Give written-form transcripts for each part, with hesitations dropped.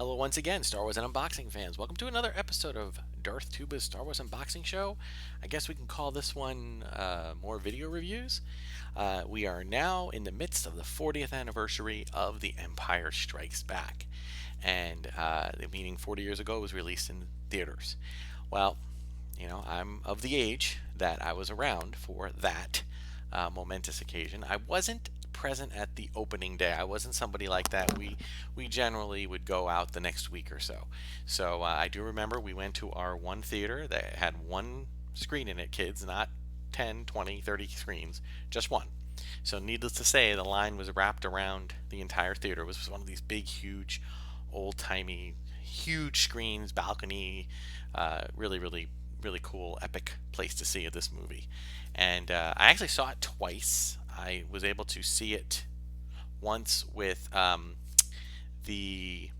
Hello once again, Star Wars and Unboxing fans. Welcome to another episode of Darth Tuba's Star Wars Unboxing Show. I guess we can call this one more video reviews. We are now in the midst of the 40th anniversary of The Empire Strikes Back. And meaning 40 years ago it was released in theaters. Well, you know, I'm of the age that I was around for that momentous occasion. I wasn't present at the opening day. I wasn't somebody like that. We generally would go out the next week or so. So I do remember we went to our one theater that had one screen in it, kids, not 10, 20, 30 screens, just one. So needless to say, the line was wrapped around the entire theater. It was one of these big, huge, old-timey, huge screens, balcony, really cool, epic place to see this movie. And I actually saw it twice. I was able to see it once with with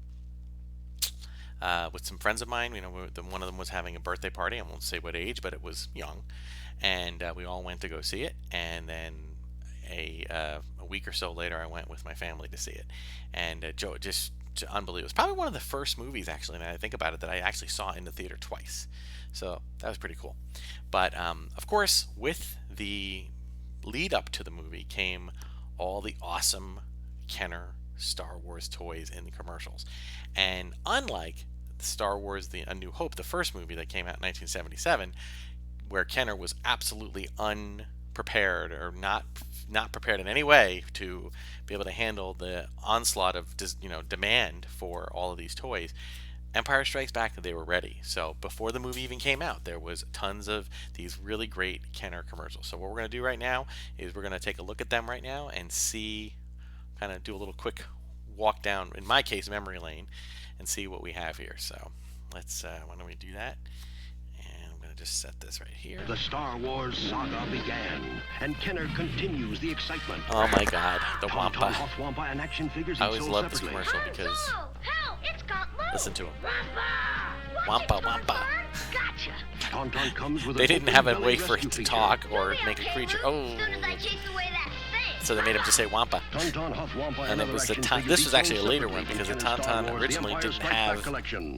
some friends of mine. You know, one of them was having a birthday party. I won't say what age, but it was young, and we all went to go see it. And then a week or so later, I went with my family to see it, and just unbelievable. It's probably one of the first movies, actually, now that I think about it, that I actually saw in the theater twice. So that was pretty cool. But of course, with the lead up to the movie came all the awesome Kenner Star Wars toys in the commercials. And unlike Star Wars A New Hope, the first movie that came out in 1977, where Kenner was absolutely unprepared or not prepared in any way to be able to handle the onslaught of demand for all of these toys, Empire Strikes Back, they were ready. So before the movie even came out, there was tons of these really great Kenner commercials. So what we're going to do right now is we're going to take a look at them right now and see, kind of do a little quick walk down, in my case, memory lane, and see what we have here. So let's, why don't we do that? And I'm going to just set this right here. The Star Wars saga began, and Kenner continues the excitement. Oh my God, the Wampa. Wampa and action figures I always love this commercial because listen to him. Wampa, Wampa. Gotcha. Tauntaun comes with They didn't have a way for it to talk or make a creature. Oh. So they made him just say Wampa. And it was this was actually a later one because the Tauntaun originally didn't have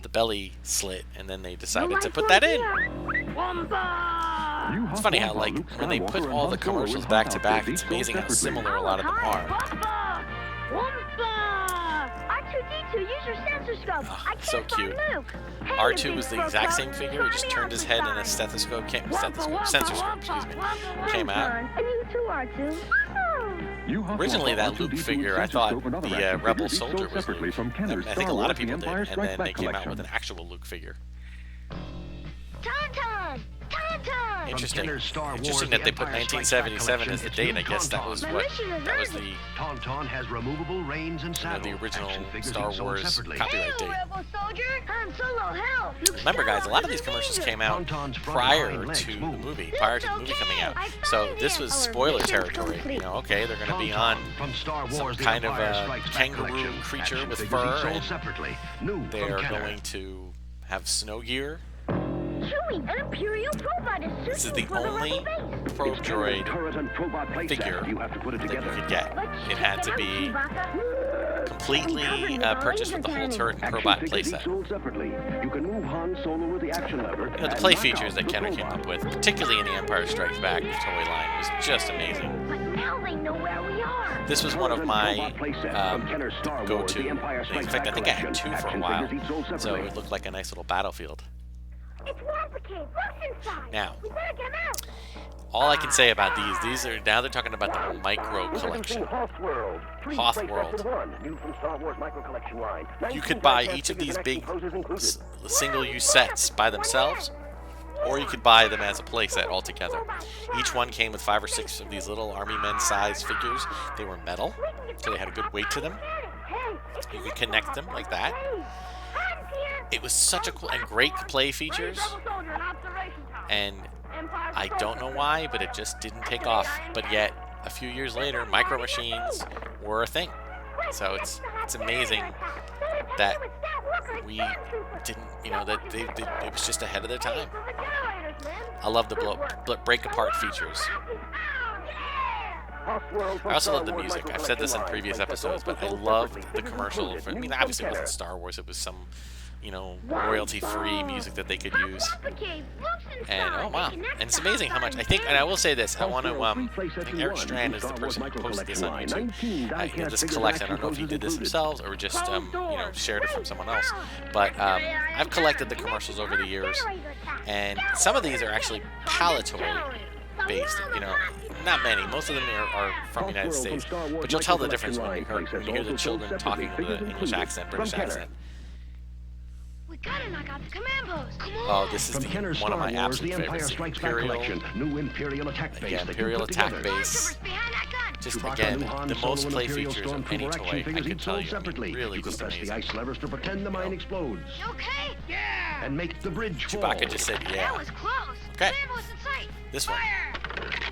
the belly slit, and then they decided to put that in. It's funny how, like, when they put all the commercials back to back, it's amazing how similar a lot of them are. Oh, so cute. R2 was the exact same figure. He just turned his head and a sensor scope, came out. Originally, that Luke figure, I thought the Rebel soldier was Luke. I think a lot of people did, and then they came out with an actual Luke figure. Interesting that they put 1977 as the date. I guess that was the Tauntaun has removable reins and saddle. The original Star Wars copyright date. Remember, guys, a lot of these commercials came out prior to the movie coming out. So this was spoiler territory. You know, okay, they're going to be on some kind of a kangaroo creature with fur, and they are going to have snow gear. This is the only probe droid figure that you could get. It had to be completely purchased with the whole turret and probot playset. You know, the play features that Kenner came up with, particularly in the Empire Strikes Back toy line, was just amazing. This was one of my go-to. In fact, I think I had two for a while, so it looked like a nice little battlefield. Now, all I can say about these are, now they're talking about the micro collection. Hoth World. You could buy each of these big single-use sets by themselves, or you could buy them as a playset altogether. Each one came with 5 or 6 of these little Army Men-sized figures. They were metal, so they had a good weight to them. You could connect them like that. It was such a cool and great play features, and I don't know why, but it just didn't take off. But yet, a few years later, micro machines were a thing. So it's amazing that we didn't, you know, that it was just ahead of their time. I love the break apart features. I also love the music. I've said this in previous episodes, but I loved the commercial. I mean, obviously it wasn't Star Wars. It was some, you know, royalty-free music that they could use. And oh wow, and it's amazing how much I think. And I will say this: I want to. I think Eric Strand is the person who posted this on YouTube. You know, this collection. I don't know if he did this himself or just you know, shared it from someone else. But I've collected the commercials over the years, and some of these are actually palatoy based. You know, not many. Most of them are from the United States, but you'll tell the difference when you hear the children talking with an English accent, British accent. We gotta knock out the command post. Come on. Oh, this is one of my absolute favorites. Imperial Attack Base. Just again, the most play features of any toy I can tell you. I mean, really just amazing. The ice levers to pretend the mine explodes. Okay. Yeah. And make the bridge fall. Chewbacca just said, "Yeah." That was close. Okay. Command post in sight. This one.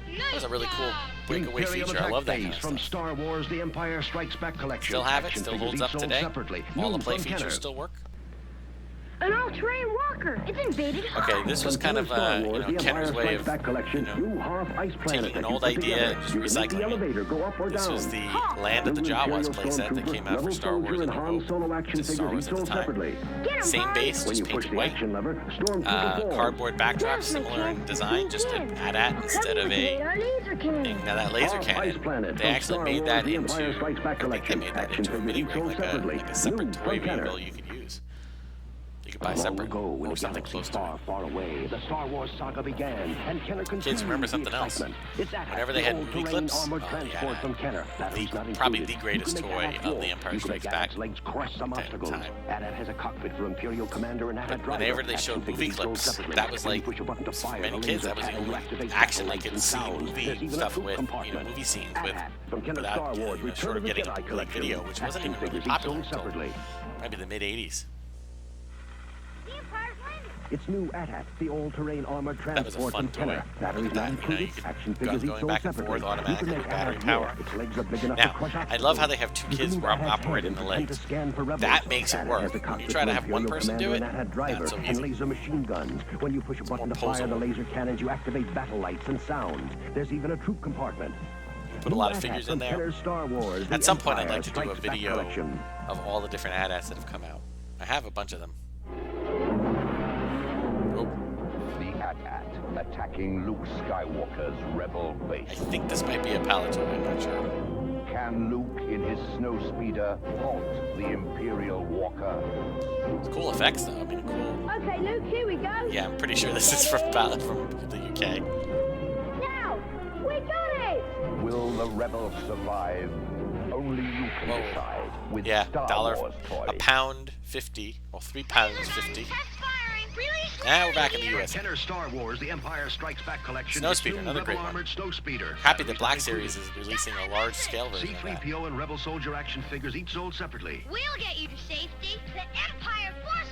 Nice That was a really cool job. breakaway feature. I love that kind of from stuff. Star Wars: The Empire Strikes Back collection. Still have it. Action Still figures holds up each sold today. separately. All the New play from features Kenner. still work. An all-terrain walker. It's invaded. Okay, this was kind of you know, Kenner's way of taking an old idea and just recycling it. This was the Land of the Jawas playset that came out for Star Wars and which is Star Wars at the time. Same base, just painted white. Cardboard backdrop, similar in design, just an AT-AT instead of a thing. Now that laser cannon, they actually made that into, I think they made that into a mini rig, like a separate toy vehicle you could use. You could buy separate or something close to it. Far away, the Star Wars saga began, and Kenner Kids, remember something else. Whenever they had movie clips, probably the greatest toy of The Empire Strikes Back at the time. Has a cockpit for Imperial Commander and But whenever they showed movie clips, that was like, for many kids, that was the only action they could see movie stuff with, you know, movie scenes with, without, you know, short of getting a bootleg video, which wasn't even really popular until maybe the mid-'80s. Its new AT-AT, the all-terrain armored That was a transport fun from Kenner. toy. Batteries Look at not that, you know, you included. could Action gun figures each going sold back and separately. forth automatically You with can battery make power. its legs are big enough to Now, crush I love how they have two kids operating the legs. That makes it work. When you try to have one person do it, not so and easy. laser machine guns. When you push a button to fire the laser cannons, you activate battle lights and sounds. There's even a troop compartment. Put a lot of figures in there. Star Wars, At some point, I'd like to do a Strikes Back video collection. of all the different AT-ATs that have come out. I have a bunch of them. Oh, The AT-AT attacking Luke Skywalker's rebel I base. think this might be a Palatoy, I'm not sure. Can Luke in his snowspeeder halt the Imperial Walker? It's cool effects, though. I mean, cool. Okay, Luke, here we go. Yeah, I'm pretty sure this is from the UK. Now, we got it. Will the rebels survive? Only you can Whoa. decide with Yeah, Star Wars a toys. pound 50, well, 3 pounds 50. Test firing. Release Now we're back in the US. Kenner Star Wars: The Empire Strikes Back collection. Snowspeeder, another great one. Armored Snowspeeder. Happy that Black Series is releasing a large scale version of that. C-3PO and Rebel Soldier action figures each sold separately. We'll get you to safety. The Empire forces.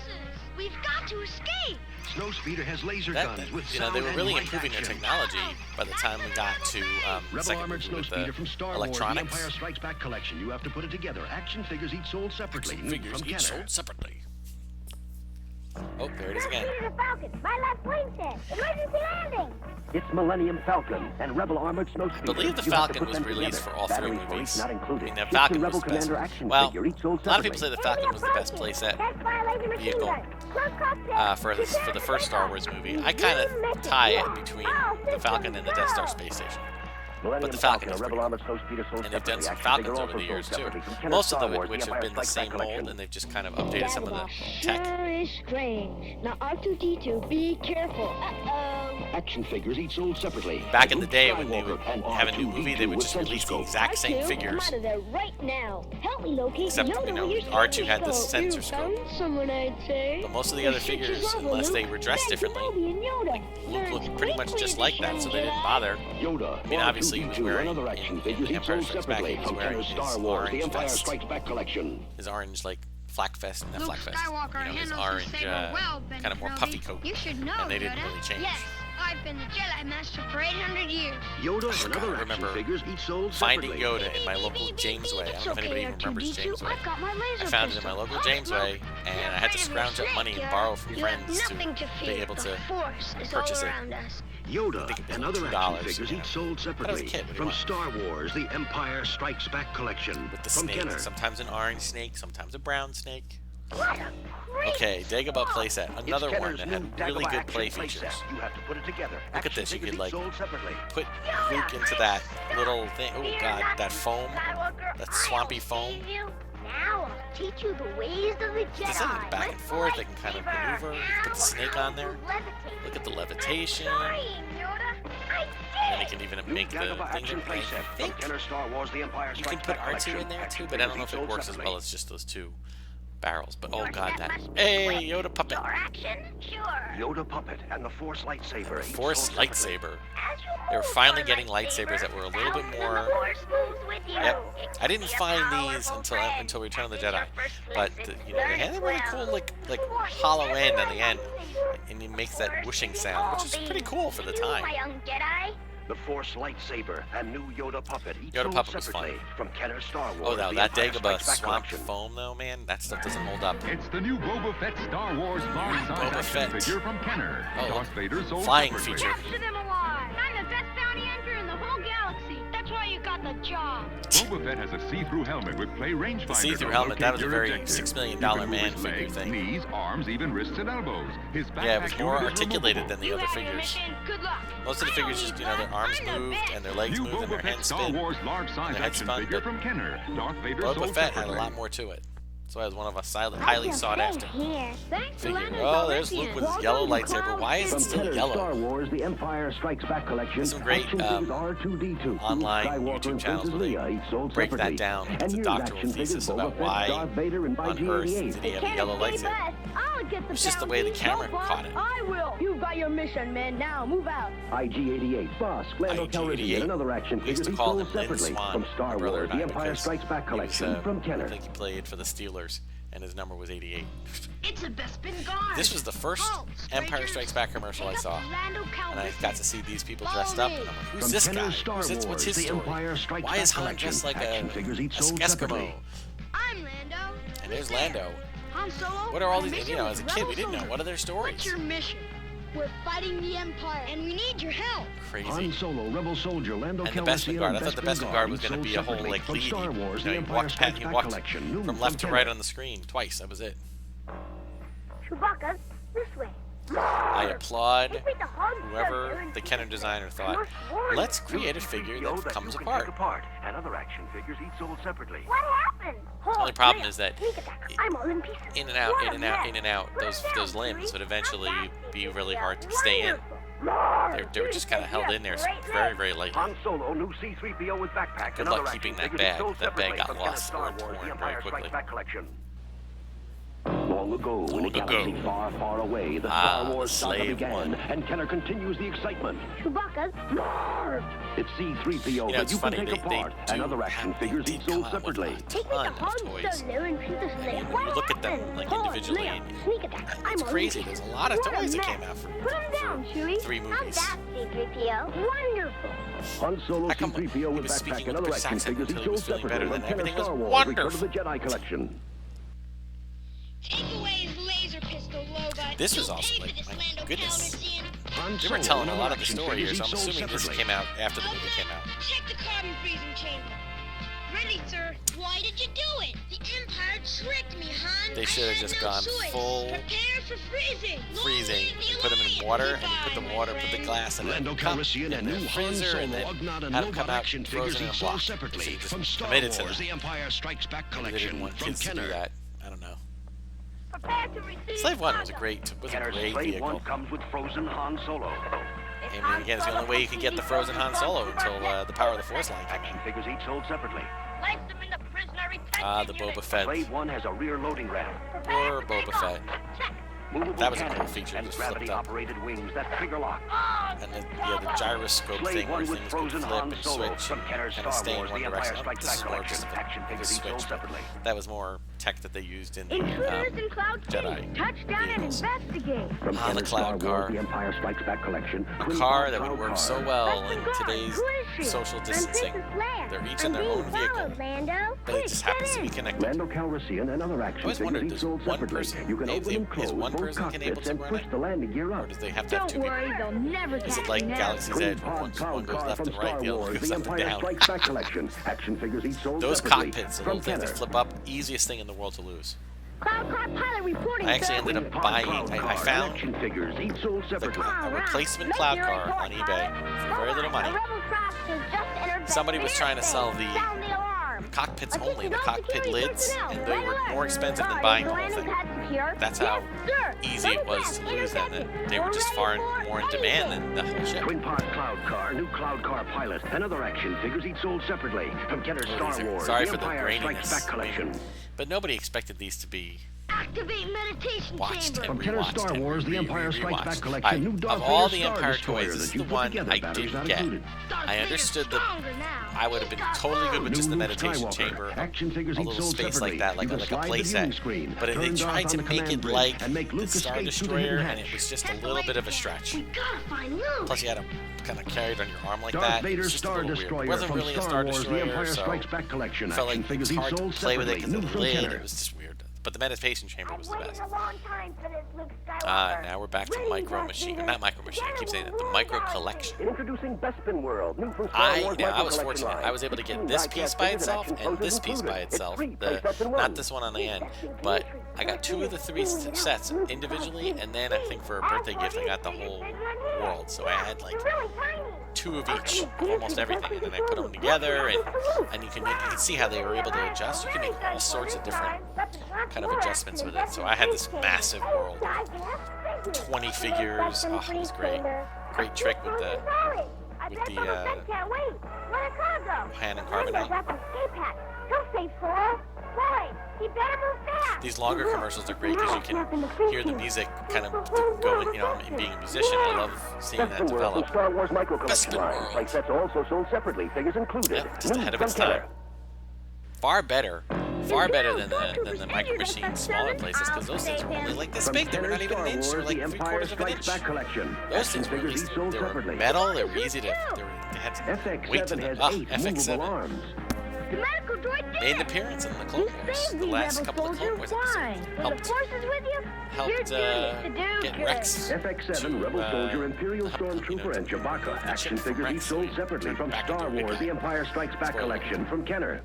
We've got to escape. Snowspeeder has laser That, guns with you know, sound they were and really light improving their action. technology by the time we got to the Rebel second Armored movie with Snowspeeder the from Star Wars: The electronics. Empire Strikes Back collection. You have to put it together. Action figures each sold separately. New Figures from each Kenner. sold separately. Oh, there it is again. the Falcon. My left wingtip. Emergency landing. It's Millennium Falcon and Rebel Armored Snowspeeder. I believe the Falcon was released for all 3 Batteries for movies. each not I included. mean, the It's Falcon Rebel was the best. Commander action Well, figure, each sold a lot of people say separately. the Falcon was the best playset vehicle for the first Star Wars movie. I kind of tie it between the Falcon and the Death Star space station. Millennium the Falcon is Rebel pretty Armored Snowspeeder sold And they've done separately. some Action Falcons figure over also the years sold too. separately. From Kenner Most of Star them Wars: which The have Empire been the Strikes Back same collection. mold, and they've just kind of updated some of the tech. Very strange. Now, R2-D2, be careful. Action figures each sold separately. Back in the day when they Skywalker would and have a new R2-D2 movie, they would with just release the sensor exact same R2, figures. Come out of there right now. Help me locate Except, Yoda you know, with your R2 had the sensor sensor scope. scope. You found someone, I'd say. But most of the other Your ship's figures, level, unless they Luke. were dressed Thank differently, Kenobi and Yoda. Luke Learn looked pretty much quickly, just like that, so they didn't Jedi. bother. Yoda. I mean, obviously he was R2-D2 wearing, and other action in figures The each Empire sold Strikes Back, separately. he was From wearing Kenner his Star Wars: The orange Empire vest. Strikes Back collection. His orange, like, flak vest, not Luke flak vest, Skywalker you know, his handles orange, his saber well, Ben kind of more Kenobi. puffy coat. You should know, And they didn't Yoda. really change. Yes, I I've been the Jedi Master for 800 years. Yoda and other remember action figures each sold finding separately. Yoda in my local Jamesway. I don't know if anybody even remembers Jamesway. I've got my laser I found it in pistol. my local Jamesway, and I had to scrounge up money and borrow from You have friends nothing to fear. be able to The Force is purchase all it. around us. Yoda think it was and like other $2, action figures yeah. each sold But I was a separately. kid, what do you From want? Star Wars, The Empire Strikes Back collection. with the From snake. Kenner. Sometimes an orange snake, sometimes a brown snake. What a great Okay, Dagobah playset. Another It's one Kenner's that new had really Dagobah good action play playset. features. You have to put it together. Look at Action this, you figures could, like, each sold separately. Put Luke into that little thing. Oh god, that foam. Skywalker. That swampy I'll foam. save you. Now I'll teach you the ways of the Jedi. It's in the back and forth. They can kind of maneuver. Put the snake on there. Look at the levitation. And they can even New make the Dagobah thing. action I playset from think Kenner Star Wars: The Empire you can Strikes put Back R2 collection. in there too, Action but I don't figures know if each it sold works as separately. well as just those two barrels. But oh god, that. Hey, Yoda puppet. Your action? Sure. Yoda puppet and the Force lightsaber. The each Force sold separately. lightsaber. As you They were move finally your getting lightsaber, lightsabers that were a little bit out more. the Force moves with you. Yep. It I can didn't be a find these powerful until friend. Return of the This is Jedi, your first but lesson. you know they had a really Learn cool well. like hollow end on the end, and it makes that whooshing sound, which is pretty cool for the You, time. my young Jedi. The Force lightsaber and new Yoda puppet. Each Yoda sold puppet was separately fun. from Kenner Star Wars. Oh, now The that Empire Dagobah Strikes Back swamp collection. foam though, man, that stuff doesn't hold up. It's the new Boba Fett Star Wars large-size Boba action Fett. figure from Kenner. Oh, Darth Vader sold flying separately. feature. Capture them alive. I'm the best bounty hunter in the whole galaxy. That's why you got the job. Boba Fett has a see-through helmet with play rangefinder. The see-through to helmet, that locate was a your very objective. $6 million You can move man his figure legs, thing. Knees, arms, even wrists and elbows. His Yeah, it was backpack more unit is articulated removable. than the You other have your figures. mission. Good luck. Most of the figures just, you know, their arms I'm the moved best. and their legs New moved and their Boba Fett hands Star spin. Wars large-size Their head action spun, figure but from Kenner. Darth Vader Boba sold Fett had a separately. lot more to it. So it was one of a highly sought after Thanks, figure. Lennon. Oh, there's Luke with his yellow lightsaber. Why is it From still Kenner's yellow? Star Wars: The Empire Strikes Back collection. There's some great, action figures R2-D2, online Skywalker YouTube and channels Princess where they Leia, each sold break that separately. down And as a here's doctoral action figures thesis Boba about Fett, why Darth Vader, and on Earth IG-88. did he have a yellow lightsaber. It's just the way the camera caught it. I will. You've got your mission, man. Now move out. IG-88, Boss, Lando IG-88. Calrissian, and other action We used figures to each call sold him Lynn separately. Swan, From Star my brother Wars: and The I, Empire because Strikes Back he was, collection. From I Kenner. think he played for the Steelers, and his number was 88. It's the best been gone. This was the first Empire Strikes Back commercial I saw, and I got to see these people dressed up, and I'm like, who's From this guy? Kenner's Star Who's this? What's Wars: his The story? Empire Strikes Why is Back Han collection. dressed like Action a figures each sold Eskimo? separately. I'm Lando. And there's Lando. Han Solo. What are all our these? mission You know, is as a kid, we Rebel didn't know. soldiers. What are their stories? What's your mission? We're fighting the Empire, and we need your help. Crazy. Han Solo, Rebel Soldier, Lando And the Calrissian, Bespin Guard. I and thought the Bespin Bespin Guard was going to sold be a whole separately. like From lead. Star Wars: You know, The you Empire walked Strikes you Back walked collection. New from left to Kenner. right on the screen twice. That was it. Chewbacca, this way. I applaud Take me to Han whoever Solo. the Kenner designer thought, let's create a figure Yo, that comes you can apart. take apart, and other action figures each sold separately. What happened? The only problem is that Sneak attack. I'm all in pieces. in and out, What in a and out, mess. in and out, Put 'em those down, limbs Chewie. would eventually I'm be back, really CPO. hard to stay in. Wonderful. They were just kind of held in there very, very lightly. Han Solo, new C-3PO with backpack. Good and luck other keeping action that figures bag. sold That bag separately got from Kenner's lost Star or Wars: torn The very Empire quickly. Strikes Back collection. Long ago, in a Long ago. galaxy far, far away, the Ah, Star Wars the saga Slave began, One. and Kenner continues the excitement. Chewbacca's. It's C-3PO You know, that it's you funny, can take apart, do and other action have- figures they each did come sold out with separately. a Take me to ton of Han toys. Solo and Princess I Leia. mean, when What you look at them, happened? like, Han, individually, Leia, and sneak attack. it's I'm all in crazy. pieces. There's a lot of What a toys that mess. came out Put 'em down, Chewie. 3 How's movies. that, C-3PO? Wonderful. Han Solo, How come C-3PO he with was backpack speaking and with other British action accent figures until each he was sold feeling better, separately then from everything Kenner's was Star Wars, Return of wonderful. the Jedi collection. Take away his laser pistol, Lobot. This was You'll awesome, pay like, for this, my Lando goodness. Calrissian. Han They were Solo telling and a other lot of the action story figures here, so I'm each sold assuming this separately. came out after the movie came out. Check the carbon freezing chamber. Ready, sir. Why did you do it? The Empire tricked me, Han. They should have I had just no gone choice. full Prepare for freezing. freezing. Long live You the put them in Alliance. water, and you put Goodbye, the water, my put the friend. glass in a Lando cup Calrissian in and the new Han freezer, Solo, and then Ugnaught, and had them come Lobot out action frozen figures in a each block. sold So separately you just from Star committed to Wars: that. The Empire Strikes Back Maybe they collection didn't want from kids to do Kenner. that. I don't know. Prepare to receive Slave One was a cargo. great Kenner's vehicle. Slave One comes with frozen Han Solo. If I Han mean, again, it's the Solo only way you could get the completely frozen Han Solo until Superman, the Power of the Force line came Action out. figures each sold separately. place them in the prisoner retention Ah, the unit. Boba Fett. Slave One has a rear loading ramp. Prepare Poor to Boba take off. Fett. Check. Movable That was a cool cannons feature, and just flipped up. gravity-operated wings that trigger lock. And the gyroscope Slave thing where One with things could frozen flip Han and Solo switch from Kenner's and Star stay in Wars: one The Empire direction. Strikes This Back is more collection. just Action a figures each switch, sold but separately. that was more tech that they used in the Intruders in Cloud City. Jedi Touchdown and vehicles. investigate. From the Kenner's Cloud Star Wars, car. the Empire Strikes Back collection. A Twin car Pod that would Cloud work car. so well in That's the guard. today's Who is she? social I'm distancing. Princess Leia. They're each I'm in their being own vehicle, followed, Lando. but it Quick, just get happens to be in. connected. Lando Calrissian and other I action always figures wondered, each does sold one separately. person, You can is open and close one both person can able cockpits to and run push it? the landing gear Or up. does they have to have Don't two people? worry, they'll never Is catch it like me now. Galaxy's Twin Edge, where Pod one Cloud goes car left from and right, Star the other Wars, goes the up and Empire down? Strikes Back collection. Action figures each sold Those separately. cockpits, the From little things that Kenner. flip up, easiest thing in the world to lose. Cloud car pilot reporting, I actually sir. ended up Twin Pod buying, Cloud I car found action figures each sold separately. a replacement cloud car on eBay for very little money. Somebody was trying to sell the cockpits only, the cockpit lids, and they were more expensive than buying the whole thing. That's how easy it was to lose them. They were just far more in demand than the whole ship. Twin Pod Cloud car, new Cloud car pilot, and other action figures each sold separately. From Kenner's Star Wars, Sorry the for the Empire Strikes graininess, Back collection. but nobody expected these to be Activate meditation watched chamber. and From Kenner's rewatched Star and Wars, the Empire Strikes Back rewatched. collection, new Darth Of all Vader the Star Empire Destroyer toys, this that is you the put one together, I batteries didn't not get. included. I understood that Stronger now. I would have been totally good with just the New meditation Skywalker. chamber, Action figures a each little sold space separately. like that, like You a, can like a slide the play viewing set. screen, But they turn tried Darth to on the make command it bridge, like and make the Luke Star escape through the Destroyer, hidden and hatch. it was just a Set the little bit of a lasers stretch. down. We gotta find Luke. Plus, you had to kind of carry it on your arm like Darth that. It Vader was just a Star little weird. Destroyer It wasn't from really a Star Star Wars, the Destroyer, Empire so Strikes Back collection. it felt like Action it figures was each hard to sold play with it separately. because New of the from lid. Kenner. It was just weird. But the meditation chamber was the best. a long time for this, Luke Skywalker. Now we're back to Micro Machine. Not Micro Machine, I keep saying it. The Micro Collection. Introducing Bespin World, new from Star Wars Now I Micro was Collection fortunate. line. I was able to get 16 this die-cast piece by figures itself action and poses this piece by included. It's itself. free, play sets in one. Not this one on the end, but I got two of the three sets individually, and then I think for a birthday gift I got the whole world. So I had like two of each, of almost everything, and then I put them together, and you can see how they were able to adjust. You can make all sorts of different kind of adjustments with it. So I had this massive world, 20 figures. Oh, it was great. Great trick with the hand and carbonite. These longer commercials are great because you can hear the music kind of going, you know, and being a musician. I love seeing that Bespin World, the develop. Star Wars Micro Collection Bespin line. World. Play sets also sold separately. Figures included. Yep, just New ahead of from its time. Kenner. Far better than the Micro Machine smaller places because those things were only like this From big. They were Kenner's not even Star an inch. They were Wars, like the Empire 3/4 of an Strikes inch. Back collection. Those Action things were figures each sold they were separately. metal. They were easy to. They had weight to FX7 them. has 8 FX7 movable arms. The medical droid made an appearance in the Clone Wars. The last couple of Clone Wars episodes helped get Rex FX7, to, Rebel Soldier, Imperial you know, Stormtrooper, and the Chewbacca. Action chip from figures each Rex, sold so separately turned from back Star into a Wars, big the Empire Strikes Back Spoiler. collection from Kenner.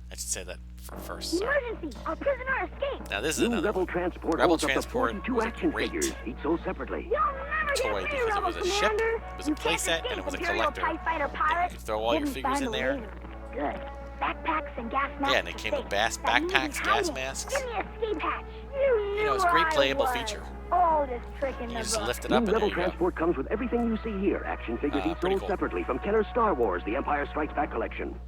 I should say that first. Sorry. Emergency! Our prisoner escaped! Now this is New another Rebel Transport Rebel holds up to Transport 42 was a action great figures, each sold separately. You'll never toy get me, because it Rebel was a ship, Commander. it was a You can't playset, and it escape was a Imperial collector. TIE fighter And you pilots. could throw all your Hidden figures behind in the there. lasers. Good. Backpacks and gas masks. Yeah, and it came with backpacks, gas masks. Give me a escape hatch. You know, it's a great where I playable was. feature. Oldest trick in You the just book. lift it New up and there Rebel you go. Transport comes with everything you see here. Action figures each pretty sold cool. separately from Kenner's Star Wars, the Empire Strikes Back collection.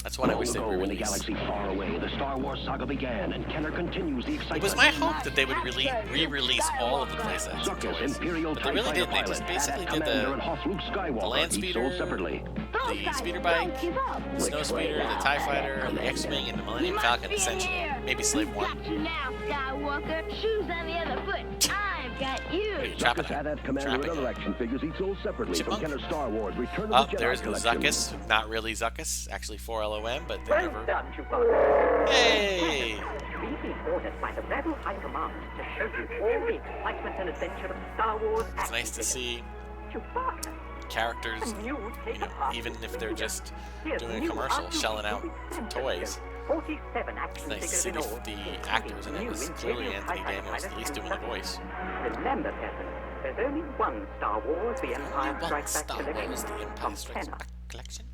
That's what I Long wish they ago, would in the release. galaxy far away, the Star Wars saga began, and Kenner continues the excitement. It was my hope that they would really re-release all of the playsets and Zuckuss, toys, Imperial but they TIE really fighter didn't. They just pilot, basically Ad-Ad did Commander and the Hoth Luke Skywalker, land each speeder, sold separately. the speeder bike, the snow speeder, the TIE fighter, and the X-wing, and the Millennium Falcon, essentially. Maybe Slave One. Got you now, Skywalker. Shoes on the other foot. I've got you. Hey, trapping Zuckuss, Ad-Ad Commander, and Trapping other action figures each sold separately Chipmunk? from Kenner's Star Wars, Return of Oh, the Jedi there's the collection. Zuckuss. Not really Zuckuss, actually 4LOM, but they Well never. done, Chewbacca. Hey! We've been ordered by the Rebel High Command to show you all the excitement and adventure of Star Wars It's action nice to figures. see Chewbacca, characters, a new you take know, apart. even if they're just Here's doing a new commercial, R2D2 shelling out some toys. 47 action It's nice to figures see in all, the including actors, and it new was clearly Imperial Anthony TIE fighter Daniels at pilots least and doing the voice. Remember, Captain, there's only one Star Wars, the Empire Only one Strikes Back Star collection Wars, the Empire from Strikes Kenner. Back collection.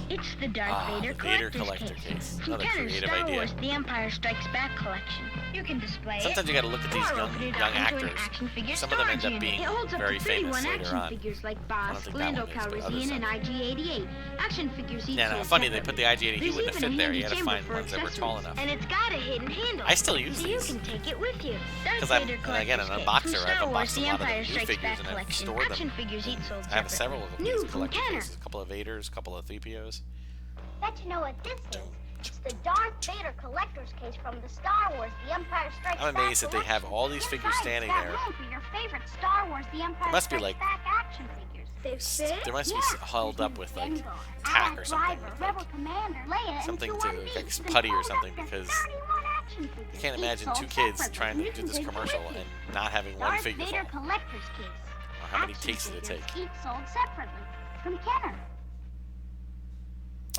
It's the Darth Ah, Vader the Vader collector's collector case. From Another Kenner's creative Star idea. Wars, The Empire Strikes Back collection. You can display Sometimes it. you gotta look at these or young open it young up into an actors. action figure Some of them end storage up being unit. It holds up very to famous 31 later action on. figures like I Boss, don't think that Lando one is, but others Calrissian, and are. IG-88. Action figures each Yeah, no, sold funny they separately. put the IG-88. He There's wouldn't have even fit a there. You handy had to find chamber ones for that were tall accessories. enough. And it's got a hidden handle. I still use so these. you can take it with you. Darth 'Cause I'm- Vader and again, an collector's kit. unboxer. From I've Star Wars, unboxed a The lot of the Empire new Strikes figures, Back and I've collection. stored them. Action figures each sold I have separately. several of New these from collector Kenner. cases. A couple of Vaders, a couple of 3POs. Bet you know what this is. It's the Darth Vader collector's case from the Star Wars The Empire Strikes Back. I'm amazed that they have all these figures standing there. For your favorite Star Wars The Empire It must be Strikes like Back action figures. there must be held up with like tack or something, something to like putty or something, because I can't imagine two kids trying to do this commercial and not having one figure Vader fall. collector's case. Or how many takes did it take? Each sold separately from Kenner.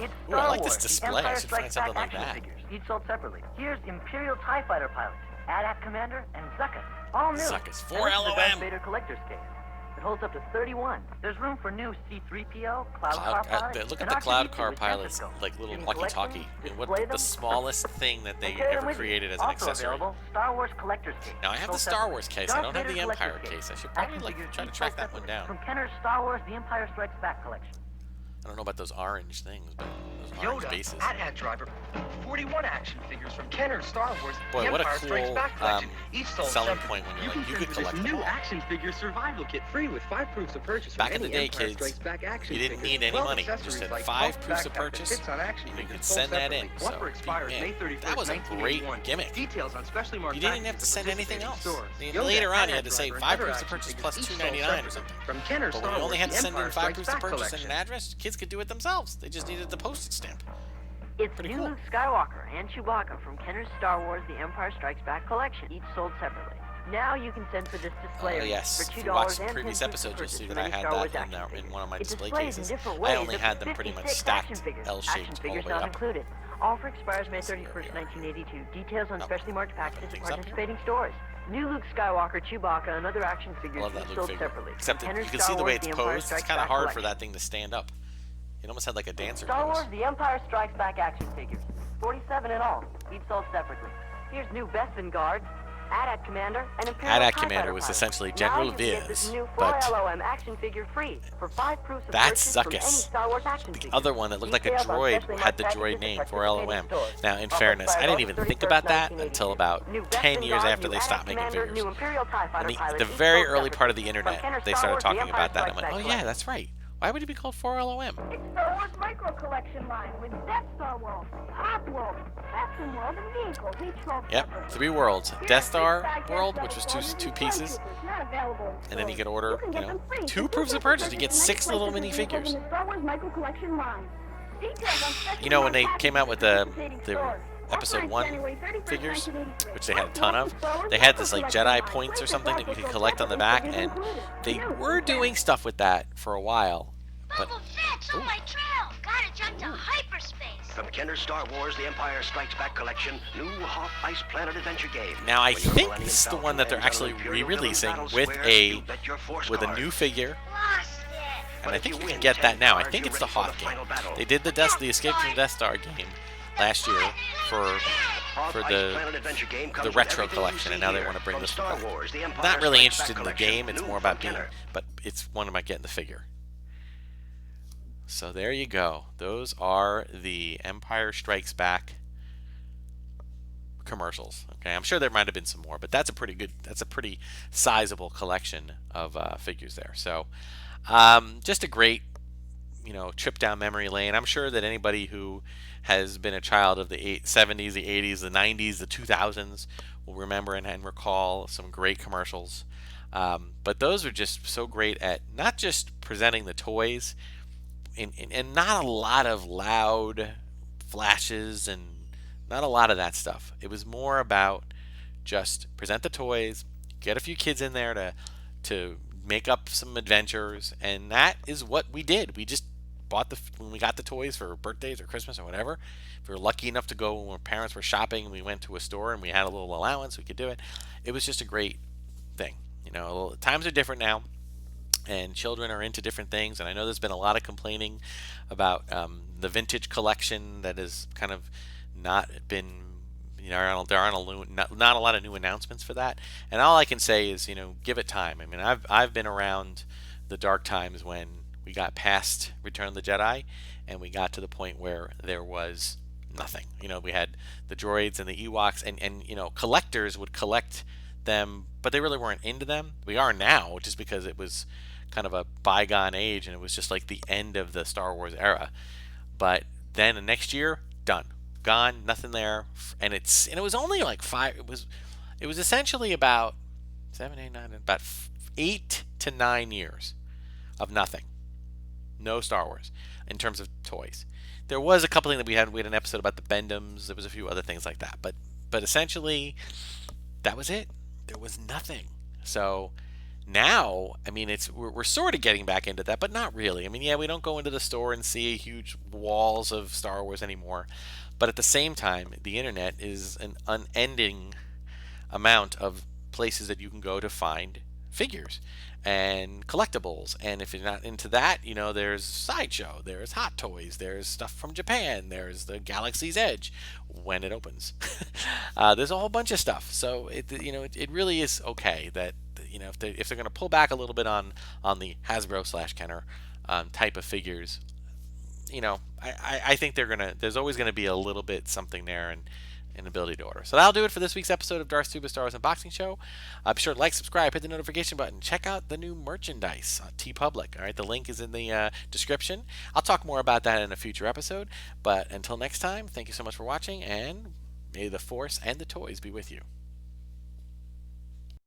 It's Ooh, I Star like this Wars, display. The I Empire should find Strikes something Back like action that. figures, each sold separately. Here's Imperial TIE Fighter pilots, AT-AT Commander, and Zuckuss. All new. Zuckuss, And 4 this is the Darth LOM. Vader collector's case. It holds up to 31. There's room for new C-3PO, Cloud Car pilots, Look at and the Cloud R2-D2 Car with pilots, Tentacles. like little You can walkie collect talkie. them, And what display the them, smallest thing that they and carry them ever with you. created as an Also accessory. available, Star Wars collector's case. Now I have the Sold Star separately. Wars case. I Darth don't have the Vader Empire collector's case. I should probably Action figures try to each track sold that one separately. down. From Kenner's Star Wars The Empire Strikes Back collection. I don't know about those orange things, but those orange Yoda, bases. AT-AT Driver, 41 action figures from Kenner Star Wars. Boy, The what a Empire Strikes cool Back collection. Each sold selling separately. point when you're You like, can you send could for this collect them new all. action figure survival kit free with 5 proofs of purchase. Back from in the any day, Empire kids, Strikes Back action you didn't figure. need any 12 money. You just accessories had like 5 belt, proofs of backpack, purchase. and kits on action You figures could sold send that separately. in. Offer So, expires man, May 31st, that was a great 1981. gimmick. Details on specially marked You didn't even have packages to send at anything else. participating I mean, stores. later Yoda, on, you had to AT-AT say Driver, 5 and other proofs of action purchase figures plus each sold $2.99 or separately. something. From Kenner But Star when you only Wars, had to The send in Empire 5 Strikes proofs of Back purchase and collection. an address, kids could do it themselves. They just needed the postage stamp. It's Pretty new cool. Luke Skywalker and Chewbacca from Kenner's Star Wars The Empire Strikes Back collection, each sold separately. Now you can send for this display Oh yes, for if $2 you watch the and previous 10 proofs of episodes, you'll purchase see from that I any had Star Wars that action in figure. one of my It display displays in cases. different I ways only up had to them pretty much 56 stacked action figures. L-shaped Action all the figures way not up. included. Offer expires May So there we 31st, are. 1982. Details on Oh, specially marked packages at things up here. participating stores. New Luke Skywalker, Chewbacca, and other action I figures love that each Luke sold figure. separately. Except that Kenner's you can Star see the way Wars, it's The Empire posed. It's Strikes kind of Back hard for collection. that thing to stand up. It almost had like a dancer Star pose. Wars The Empire Strikes Back action figures. 47 in all, each sold separately. Here's new Bespin guards, AT-AT Commander, and Imperial AT-AT TIE Commander Fighter was pilot. essentially Now General you can get this Viz, new but 4LOM action figure free for 5 proofs of that's purchase from any Zuckuss. Star Wars action The figure. other one that looked like a Details on droid specially had the marked droid packages name at for participating LOM. stores. Now, in Offer fairness, I expires didn't even August think about that 31st, until 1982. about New 10 Bespin years guards, after new they stopped making AT-AT Commander, figures. New Imperial TIE Fighter And pilot, the each very sold early part of separately. the From internet, Kenner's they Star started Wars, The talking Empire about that. I'm Strikes like, Back oh yeah, collection. that's right. Why would it be called 4LOM? It's Star Wars Micro Collection line with Death Star World, Hot World, Action World, and vehicles each sold Yep, separately. 3 worlds. Here's Death Star big size World, Death which was Star two World, pieces, Stormtroopers, not available in and then you stores. could order, can you get know, them free 2 for proofs of 2 purchase. You purchases get from 6 any little purchase minifigures. in the Star Wars Micro Collection line. Details on special You know, when they marked came out with packages the at participating stores. episode Offer 1 January 31st, figures, 1983. which they had a ton of, Star Wars they had Micro this like Collection Jedi line. points or Prices something that you also could sold collect on the back, separately, and included. they New were doing stuff with that for a while. But Boba Fett's on my trail. Gotta jump to hyperspace. From Kenner's Star Wars The Empire Strikes Back collection, new Hot Ice Planet adventure game. now I When your think Millennium this is the Falcon one that they're lands on actually an Imperial re-releasing battle with square, a you bet your force with a card. new figure. Lost it. And But I if think you you can win get 10 that now. I cards, think you're it's the ready for Hoth the game. final battle. They did the Escape from the Death Star game last year for Hot for Ice the Planet adventure game comes the with retro everything you collection, and see now they here. want to bring From this Star one back. Wars, The Empire Not really Strikes interested Back in the collection, game. It's new more from about being, Kenner. but it's one about getting the figure. So there you go. Those are the Empire Strikes Back commercials. Okay, I'm sure there might have been some more, but that's a pretty sizable collection of figures there. So just a great, trip down memory lane. I'm sure that anybody who has been a child of the 70s, the 80s, the 90s, the 2000s will remember and recall some great commercials. But those are just so great at not just presenting the toys and not a lot of loud flashes and not a lot of that stuff. It was more about just present the toys, get a few kids in there to make up some adventures, and that is what we did. We just bought when we got the toys for birthdays or Christmas or whatever. If we were lucky enough to go when our parents were shopping and we went to a store and we had a little allowance, we could do it. It was just a great thing. Times are different now, and children are into different things, and I know there's been a lot of complaining about the vintage collection that has kind of not been, there aren't not a lot of new announcements for that. And all I can say is, give it time. I mean, I've been around the dark times when we got past Return of the Jedi and we got to the point where there was nothing. We had the droids and the Ewoks, and collectors would collect them, but they really weren't into them. We are now, just because it was kind of a bygone age and it was just like the end of the Star Wars era. But then the next year, done. gone, nothing there, and it was only like five. It was essentially about 7, 8, 9, about 8 to 9 years of nothing, no Star Wars in terms of toys. There was a couple things that we had. We had an episode about the Bendums. There was a few other things like that, but essentially, that was it. There was nothing. So now, I mean, we're sort of getting back into that, but not really. I mean, yeah, we don't go into the store and see huge walls of Star Wars anymore, but at the same time, the internet is an unending amount of places that you can go to find figures and collectibles. And if you're not into that, there's Sideshow, there's Hot Toys, there's stuff from Japan, there's the Galaxy's Edge when it opens. There's a whole bunch of stuff. So it really is okay that if they're going to pull back a little bit on the Hasbro / Kenner type of figures, I think there's always gonna be a little bit something there and an ability to order. So that'll do it for this week's episode of Darth Tuba Star Wars Unboxing Show. Be sure to like, subscribe, hit the notification button, check out the new merchandise on TeePublic. All right, the link is in the description. I'll talk more about that in a future episode. But until next time, thank you so much for watching, and may the Force and the toys be with you.